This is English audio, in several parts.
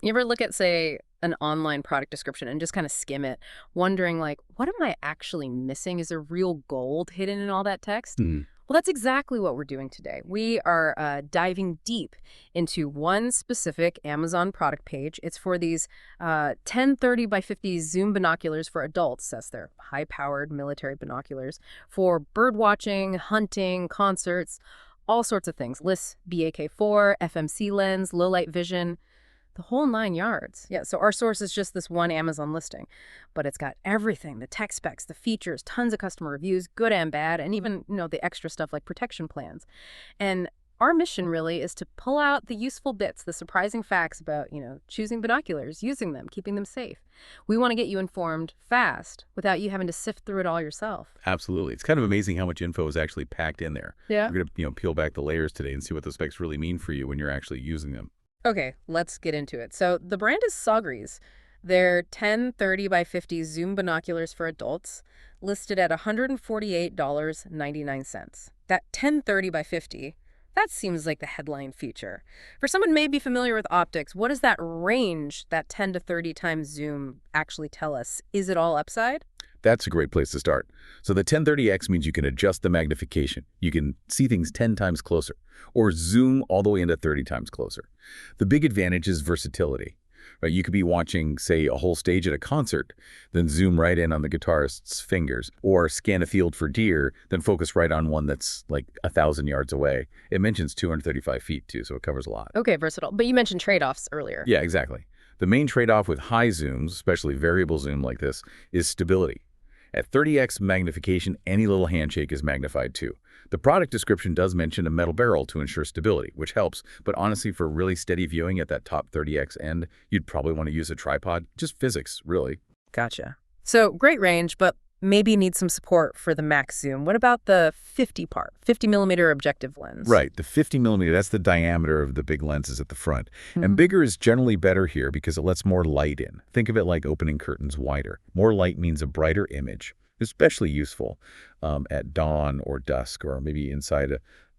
You ever look at, say, an online product description and just kind of skim it, wondering, like, what am I actually missing? Is there real gold hidden in all that text? Hmm. Well, that's exactly what we're doing today. We are diving deep into one specific Amazon product page. It's for these 1030 by 50 Zoom binoculars for adults, says they're high-powered military binoculars for bird watching, hunting, concerts, all sorts of things. Lists BAK4, FMC lens, low light vision, the whole 9 yards. Yeah, so our source is just this one Amazon listing, but it's got everything, the tech specs, the features, tons of customer reviews, good and bad, and even, the extra stuff like protection plans. And our mission really is to pull out the useful bits, the surprising facts about, choosing binoculars, using them, keeping them safe. We want to get you informed fast without you having to sift through it all yourself. Absolutely. It's kind of amazing how much info is actually packed in there. Yeah. We're going to, peel back the layers today and see what the specs really mean for you when you're actually using them. Okay, let's get into it. So the brand is Sogries. They're 1030 by 50 Zoom binoculars for adults, listed at $148.99. That 1030 by 50, that seems like the headline feature. For someone maybe familiar with optics, what does that range, that 10 to 30 times zoom, actually tell us? Is it all upside? That's a great place to start. So the 1030x means you can adjust the magnification. You can see things 10 times closer, or zoom all the way into 30 times closer. The big advantage is versatility. Right? You could be watching, say, a whole stage at a concert, then zoom right in on the guitarist's fingers, or scan a field for deer, then focus right on one that's like 1,000 yards away. It mentions 235 feet, too, so it covers a lot. Okay, versatile. But you mentioned trade-offs earlier. Yeah, exactly. The main trade-off with high zooms, especially variable zoom like this, is stability. At 30x magnification, any little handshake is magnified too. The product description does mention a metal barrel to ensure stability, which helps, but honestly, for really steady viewing at that top 30x end, you'd probably want to use a tripod. Just physics, really. Gotcha. So great range, but maybe need some support for the max zoom. What about the 50 millimeter objective lens? Right, the 50 millimeter, that's the diameter of the big lenses at the front. Mhm. And bigger is generally better here because it lets more light in. Think of it like opening curtains wider. More light means a brighter image, especially useful at dawn or dusk, or maybe inside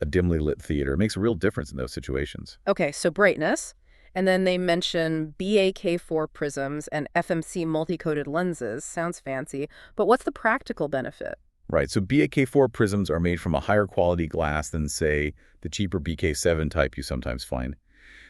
a dimly lit theater. It makes a real difference in those situations. Okay, so brightness. And then they mention BAK4 prisms and FMC multi-coated lenses. Sounds fancy. But what's the practical benefit? Right, so BAK4 prisms are made from a higher quality glass than, say, the cheaper BK7 type you sometimes find.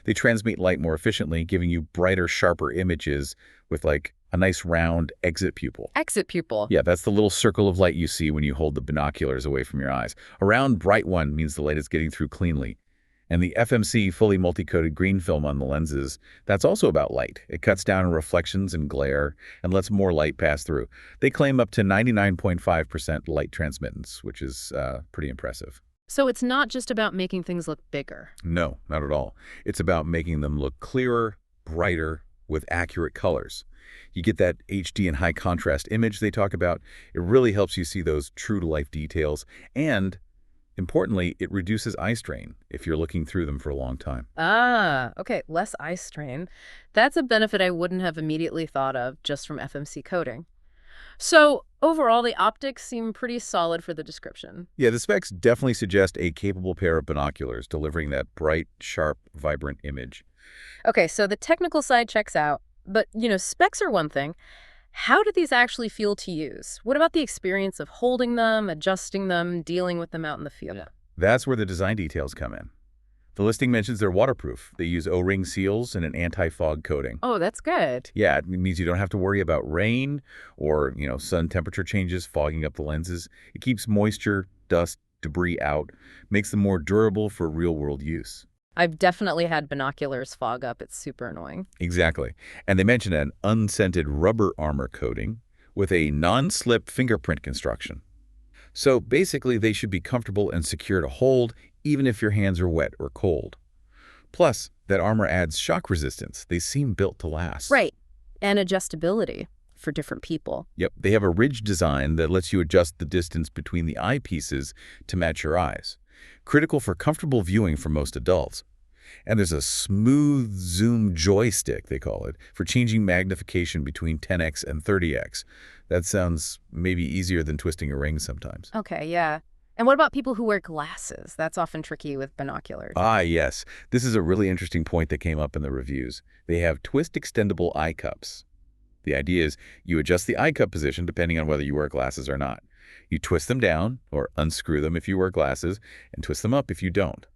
They transmit light more efficiently, giving you brighter, sharper images with like a nice round exit pupil. Exit pupil. Yeah, that's the little circle of light you see when you hold the binoculars away from your eyes. A round, bright one means the light is getting through cleanly. And the FMC fully multi-coated green film on the lenses, that's also about light. It cuts down on reflections and glare and lets more light pass through. They claim up to 99.5% light transmittance, which is pretty impressive. So it's not just about making things look bigger. No, not at all. It's about making them look clearer, brighter, with accurate colors. You get that HD and high contrast image they talk about. It really helps you see those true-to-life details. And importantly, it reduces eye strain if you're looking through them for a long time. Ah, okay, less eye strain. That's a benefit I wouldn't have immediately thought of just from FMC coating. So overall, the optics seem pretty solid for the description. Yeah, the specs definitely suggest a capable pair of binoculars delivering that bright, sharp, vibrant image. Okay, so the technical side checks out, but, specs are one thing. How do these actually feel to use? What about the experience of holding them, adjusting them, dealing with them out in the field? Yeah. That's where the design details come in. The listing mentions they're waterproof. They use O-ring seals and an anti-fog coating. Oh, that's good. Yeah, it means you don't have to worry about rain or, sun temperature changes fogging up the lenses. It keeps moisture, dust, debris out, makes them more durable for real-world use. I've definitely had binoculars fog up. It's super annoying. Exactly. And they mention an unscented rubber armor coating with a non-slip fingerprint construction. So basically, they should be comfortable and secure to hold, even if your hands are wet or cold. Plus, that armor adds shock resistance. They seem built to last. Right. And adjustability for different people. Yep, they have a ridge design that lets you adjust the distance between the eyepieces to match your eyes. Critical for comfortable viewing for most adults. And there's a smooth zoom joystick, they call it, for changing magnification between 10x and 30x. That sounds maybe easier than twisting a ring sometimes. Okay, yeah. And what about people who wear glasses? That's often tricky with binoculars. Ah, yes. This is a really interesting point that came up in the reviews. They have twist extendable eye cups. The idea is you adjust the eye cup position depending on whether you wear glasses or not. You twist them down, or unscrew them if you wear glasses, and twist them up if you don't.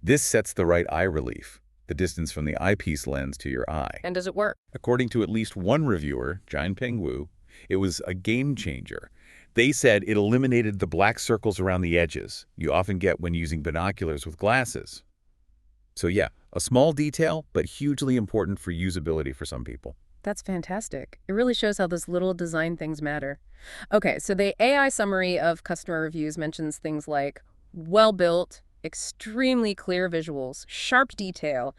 This sets the right eye relief, the distance from the eyepiece lens to your eye. And does it work? According to at least one reviewer, Jianpeng Wu, it was a game changer. They said it eliminated the black circles around the edges you often get when using binoculars with glasses. So yeah, a small detail, but hugely important for usability for some people. That's fantastic. It really shows how those little design things matter. Okay, so the AI summary of customer reviews mentions things like well-built, extremely clear visuals, sharp detail,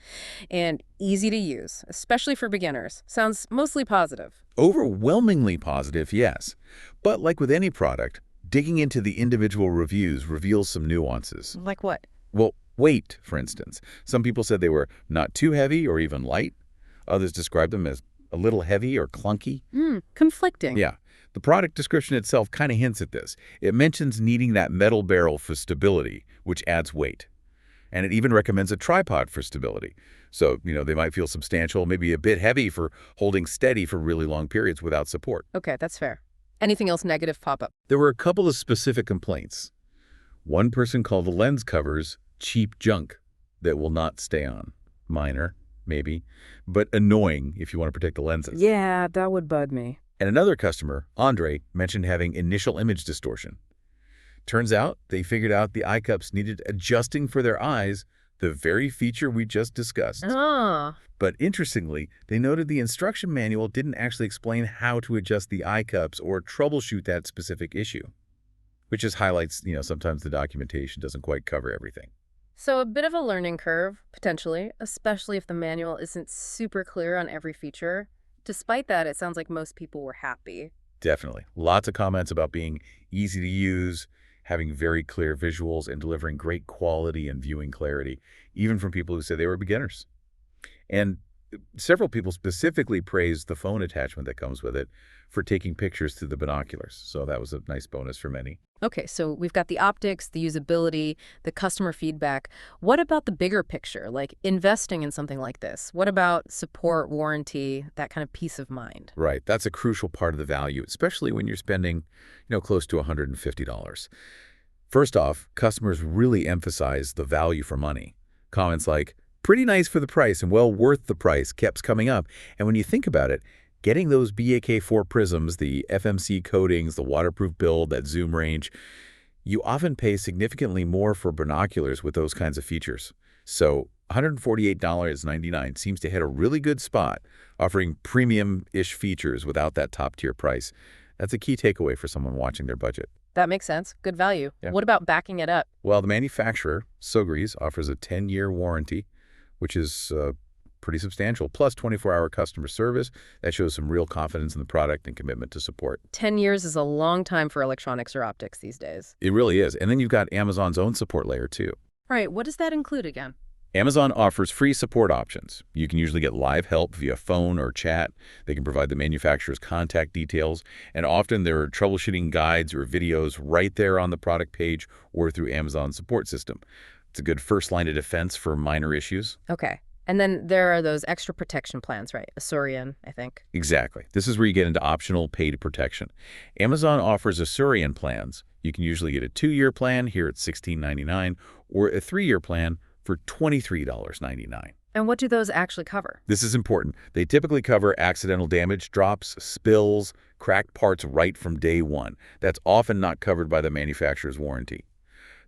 and easy to use, especially for beginners. Sounds mostly positive. Overwhelmingly positive, yes. But like with any product, digging into the individual reviews reveals some nuances. Like what? Well, weight, for instance. Some people said they were not too heavy or even light. Others described them as a little heavy or clunky. Conflicting. Yeah. The product description itself kind of hints at this. It mentions needing that metal barrel for stability, which adds weight. And it even recommends a tripod for stability. So, they might feel substantial, maybe a bit heavy for holding steady for really long periods without support. Okay, that's fair. Anything else negative pop up? There were a couple of specific complaints. One person called the lens covers cheap junk that will not stay on. Minor, maybe, but annoying if you want to protect the lenses. Yeah, that would bug me. And another customer, Andre, mentioned having initial image distortion. Turns out they figured out the eye cups needed adjusting for their eyes, the very feature we just discussed. But interestingly, they noted the instruction manual didn't actually explain how to adjust the eye cups or troubleshoot that specific issue, which just highlights, sometimes the documentation doesn't quite cover everything. So a bit of a learning curve, potentially, especially if the manual isn't super clear on every feature. Despite that, it sounds like most people were happy. Definitely. Lots of comments about being easy to use, having very clear visuals, and delivering great quality and viewing clarity, even from people who said they were beginners. And several people specifically praised the phone attachment that comes with it for taking pictures through the binoculars. So that was a nice bonus for many. Okay, so we've got the optics, the usability, the customer feedback. What about the bigger picture, like investing in something like this? What about support, warranty, that kind of peace of mind? Right. That's a crucial part of the value, especially when you're spending, close to $150. First off, customers really emphasize the value for money. Comments like, pretty nice for the price and well worth the price kept coming up. And when you think about it, getting those BAK4 prisms, the FMC coatings, the waterproof build, that zoom range, you often pay significantly more for binoculars with those kinds of features. So $148.99 seems to hit a really good spot, offering premium-ish features without that top-tier price. That's a key takeaway for someone watching their budget. That makes sense. Good value. Yeah. What about backing it up? Well, the manufacturer, Sogries, offers a 10-year warranty, which is pretty substantial, plus 24-hour customer service. That shows some real confidence in the product and commitment to support. 10 years is a long time for electronics or optics these days. It really is. And then you've got Amazon's own support layer, too. All right, what does that include again? Amazon offers free support options. You can usually get live help via phone or chat. They can provide the manufacturer's contact details, and often there are troubleshooting guides or videos right there on the product page or through Amazon's support system. It's a good first line of defense for minor issues. Okay. And then there are those extra protection plans, right? Asurion, I think. Exactly. This is where you get into optional paid protection. Amazon offers Asurion plans. You can usually get a 2-year plan here at $16.99 or a 3-year plan for $23.99. And what do those actually cover? This is important. They typically cover accidental damage, drops, spills, cracked parts right from day one. That's often not covered by the manufacturer's warranty.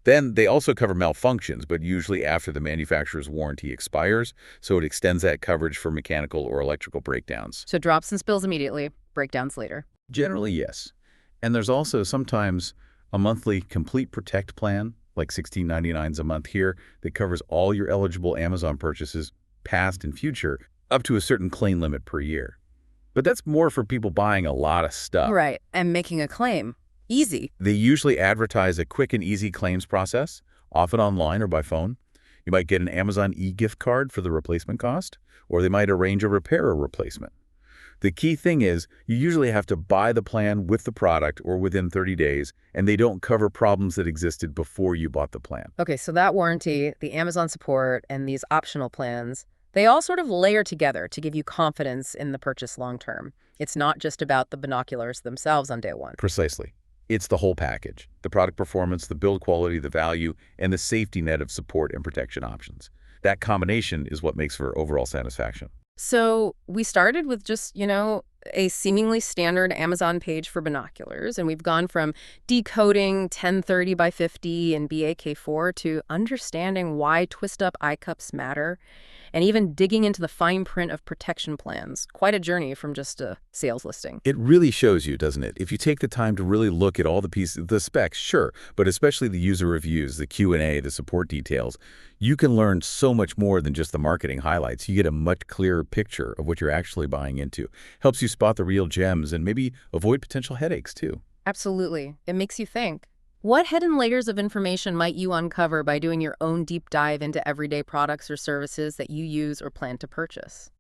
Then they also cover malfunctions, but usually after the manufacturer's warranty expires, so it extends that coverage for mechanical or electrical breakdowns. So drops and spills immediately, breakdowns later. Generally, yes. And there's also sometimes a monthly Complete Protect plan, like $16.99 a month here, that covers all your eligible Amazon purchases, past and future, up to a certain claim limit per year. But that's more for people buying a lot of stuff. Right, and making a claim. Easy. They usually advertise a quick and easy claims process, often online or by phone. You might get an Amazon e-gift card for the replacement cost, or they might arrange a repair or replacement. The key thing is you usually have to buy the plan with the product or within 30 days, and they don't cover problems that existed before you bought the plan. Okay, so that warranty, the Amazon support, and these optional plans, they all sort of layer together to give you confidence in the purchase long term. It's not just about the binoculars themselves on day one. Precisely. It's the whole package: the product performance, the build quality, the value, and the safety net of support and protection options. That combination is what makes for overall satisfaction. So we started with just, a seemingly standard Amazon page for binoculars, and we've gone from decoding 1030 by 50 and BAK4 to understanding why twist-up eye cups matter, and even digging into the fine print of protection plans. Quite a journey from just a sales listing. It really shows you, doesn't it? If you take the time to really look at all the pieces, the specs, sure, but especially the user reviews, the Q&A, the support details, you can learn so much more than just the marketing highlights. You get a much clearer picture of what you're actually buying into. Helps you spot the real gems and maybe avoid potential headaches, too. Absolutely. It makes you think. What hidden layers of information might you uncover by doing your own deep dive into everyday products or services that you use or plan to purchase?